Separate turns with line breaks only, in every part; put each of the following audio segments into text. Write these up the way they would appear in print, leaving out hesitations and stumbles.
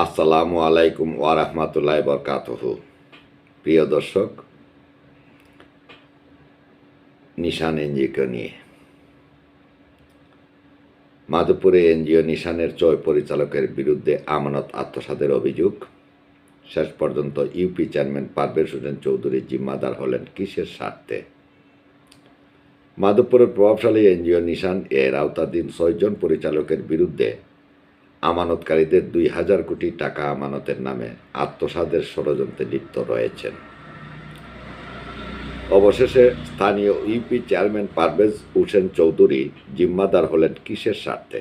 আসসালামু আলাইকুম ওয়া রাহমাতুল্লাহি ওয়া বারাকাতুহু। প্রিয় দর্শক, নিশান এনজিওকে নিয়ে মাধবপুরে এনজিও নিশানের পরিচালকের বিরুদ্ধে আমানত আত্মসাতের অভিযোগ। শেষ পর্যন্ত ইউপি চেয়ারম্যান পারভেজ হোসেন চৌধুরী জিম্মাদার হলেন কিসের স্বার্থে? মাধবপুরের প্রভাবশালী এনজিও নিশান এর আওতাধীন ৬ জন পরিচালকের বিরুদ্ধে আমানতকারীদের ২,০০০ কোটি টাকা আমানতের নামে আত্মসাতের ষড়যন্ত্রে লিপ্ত রয়েছেন। অবশেষে স্থানীয় ইউপি চেয়ারম্যান পারভেজ হোসেন চৌধুরী জিম্মাদার হলেন কিসের স্বার্থে?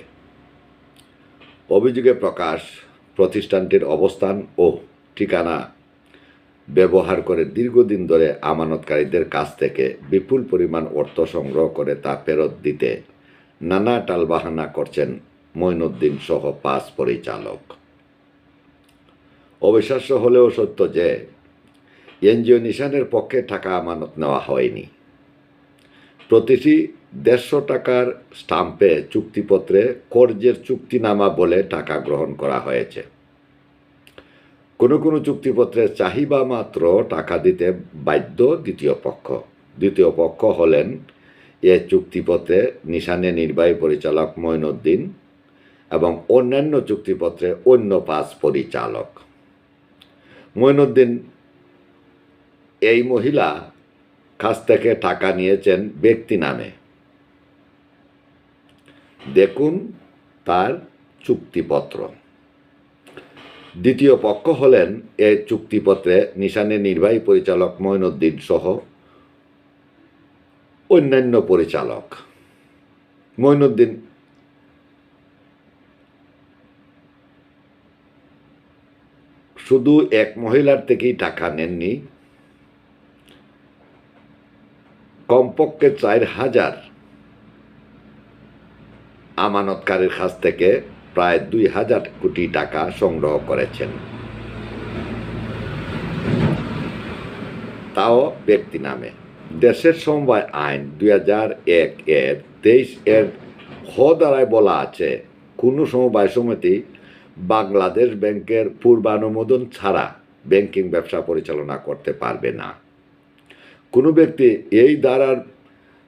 অভিযোগে প্রকাশ, প্রতিষ্ঠানটির অবস্থান ও ঠিকানা ব্যবহার করে দীর্ঘদিন ধরে আমানতকারীদের কাছ থেকে বিপুল পরিমাণ অর্থ সংগ্রহ করে তা ফেরত দিতে নানা টালবাহানা করছেন মঈনুদ্দিন সহ ৫ পরিচালক। অবিশ্বাস্য হলেও সত্য যে এনজিও নিশানের পক্ষে টাকা আমানত নেওয়া হয়নি। প্রতিটি ১৫০ টাকার স্টাম্পে চুক্তিপত্রে কর্জের চুক্তিনামা বলে টাকা গ্রহণ করা হয়েছে। কোনো কোনো চুক্তিপত্রে চাহিদা মাত্র টাকা দিতে বাধ্য দ্বিতীয় পক্ষ হলেন এ চুক্তিপত্রে নিশানের নির্বাহী পরিচালক মঈনুদ্দিন এবং অন্যান্য চুক্তিপত্রে অন্য ৫ পরিচালক। মঈনুদ্দিন এই মহিলা কাছ থেকে টাকা নিয়েছেন ব্যক্তি নামে। দেখুন তার চুক্তিপত্র। দ্বিতীয় পক্ষ হলেন এই চুক্তিপত্রে নিশানের নির্বাহী পরিচালক মঈনুদ্দিন সহ অন্যান্য পরিচালক। মঈনুদ্দিন শুধু এক মহিলার থেকেই টাকা নেননি, কমপক্ষে ৪,০০০ আমানতকারীর কাছ থেকে প্রায় ২,০০০ কোটি টাকা সংগ্রহ করেছেন, তাও ব্যক্তি নামে। দেশের সমবায় আইন ২০০১ এর ২৩ এর খ ধারায় বলা আছে, কোনো সমবায় সমিতি বাংলাদেশ ব্যাংকের পূর্বানুমোদন ছাড়া ব্যাংকিং ব্যবসা পরিচালনা করতে পারবে না। কোনো ব্যক্তি এই ধারার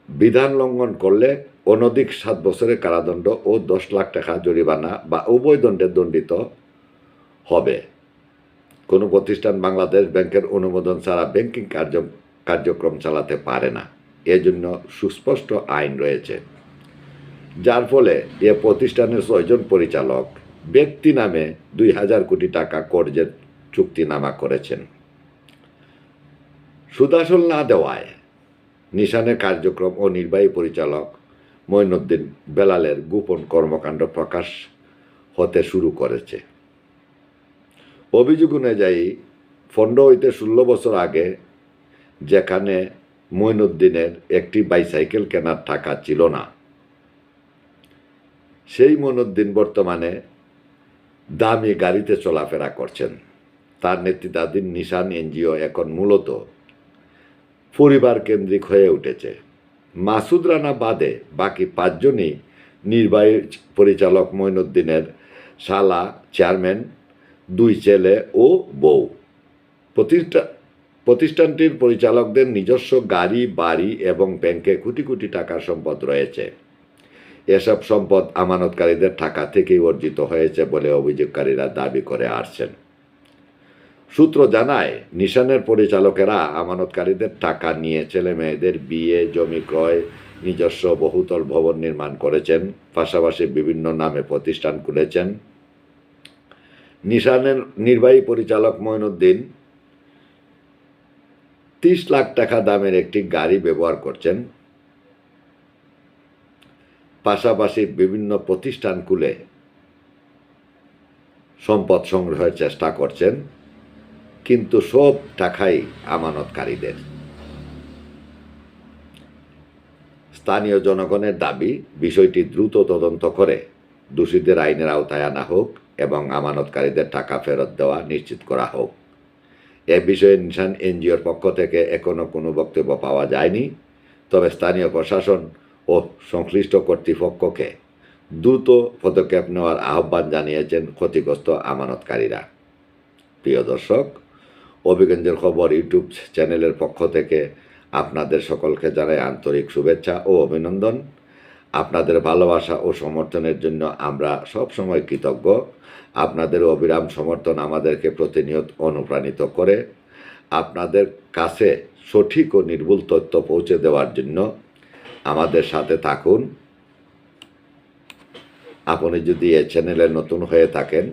বিধান লঙ্ঘন করলে অনধিক ৭ বছরের কারাদণ্ড ও ১০ লাখ টাকা জরিমানা বা উভয় দণ্ডে দণ্ডিত হবে। কোনো প্রতিষ্ঠান বাংলাদেশ ব্যাংকের অনুমোদন ছাড়া ব্যাংকিং কার্যক্রম চালাতে পারে না। এজন্য সুস্পষ্ট আইন রয়েছে, যার ফলে এ প্রতিষ্ঠানের ৬ জন পরিচালক ব্যক্তি নামে ২,০০০ কোটি টাকা কর্জের চুক্তিনামা করেছেন। সুদাসল না দেওয়ায় নিশানের কার্যক্রম ও নির্বাহী পরিচালক মঈনুদ্দিন বেলালের গোপন কর্মকাণ্ড প্রকাশ হতে শুরু করেছে। অভিযোগ অনুযায়ী ১৫ হইতে ১৬ বছর আগে যেখানে মঈনুদ্দিনের একটি বাইসাইকেল কেনার টাকা ছিল না, সেই মঈনুদ্দিন বর্তমানে দামি গাড়িতে চলাফেরা করছেন। তার নেতৃত্বাধীন নিশান এনজিও এখন মূলত পরিবার কেন্দ্রিক হয়ে উঠেছে। মাসুদ রানা বাদে বাকি ৫ জনই নির্বাহী পরিচালক মঈনুদ্দিনের শালা, চেয়ারম্যান, ২ ছেলে ও বউ। প্রতিষ্ঠানটির পরিচালকদের নিজস্ব গাড়ি, বাড়ি এবং ব্যাংকে কোটি কোটি টাকার সম্পদ রয়েছে। এসব সম্পদ আমানতকারীদের টাকা থেকেই অর্জিত হয়েছে বলে অভিযোগকারীরা দাবি করে আসছেন। সূত্র জানায়, নিশানের পরিচালকেরা আমানতকারীদের টাকা নিয়ে ছেলে মেয়েদের বিয়ে, জমি ক্রয়, নিজস্ব বহুতল ভবন নির্মাণ করেছেন, পাশাপাশি বিভিন্ন নামে প্রতিষ্ঠান খুলেছেন। নিশানের নির্বাহী পরিচালক মঈনুদ্দিন ৩০ লাখ টাকা দামের একটি গাড়ি ব্যবহার করছেন, পাশাপাশি বিভিন্ন প্রতিষ্ঠান খুলে সম্পদ সংগ্রহের চেষ্টা করছেন, কিন্তু সব টাকাই আমানতকারীদের। স্থানীয় জনগণের দাবি, বিষয়টি দ্রুত তদন্ত করে দোষীদের আইনের আওতায় আনা হোক এবং আমানতকারীদের টাকা ফেরত দেওয়া নিশ্চিত করা হোক। এ বিষয়ে নিশান এনজিওর পক্ষ থেকে এখনও কোনো বক্তব্য পাওয়া যায়নি, তবে স্থানীয় প্রশাসন ও সংশ্লিষ্ট কর্তৃপক্ষকে দ্রুত পদক্ষেপ নেওয়ার আহ্বান জানিয়েছেন ক্ষতিগ্রস্ত আমানতকারীরা। প্রিয় দর্শক, অভিজ্ঞানের খবর ইউটিউব চ্যানেলের পক্ষ থেকে আপনাদের সকলকে জানাই আন্তরিক শুভেচ্ছা ও অভিনন্দন। আপনাদের ভালোবাসা ও সমর্থনের জন্য আমরা সবসময় কৃতজ্ঞ। আপনাদের অবিরাম সমর্থন আমাদেরকে প্রতিনিয়ত অনুপ্রাণিত করে। আপনাদের কাছে সঠিক ও নির্ভুল তথ্য পৌঁছে দেওয়ার জন্য আমাদের সাথে থাকুন। আপনি যদি এই চ্যানেলে নতুন হয়ে থাকেন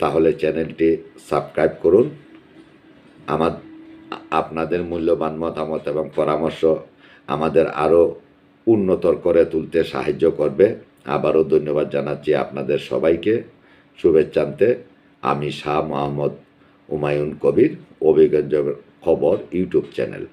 তাহলে চ্যানেলটি সাবস্ক্রাইব করুন। আপনাদের মূল্যবান মতামত এবং পরামর্শ আমাদের আরও উন্নতর করে তুলতে সাহায্য করবে। আবারও ধন্যবাদ জানাচ্ছি আপনাদের সবাইকে। শুভেচ্ছান্তে আমি শাহ মোহাম্মদ হুমায়ুন কবির, অভিজ্ঞ খবর ইউটিউব চ্যানেল।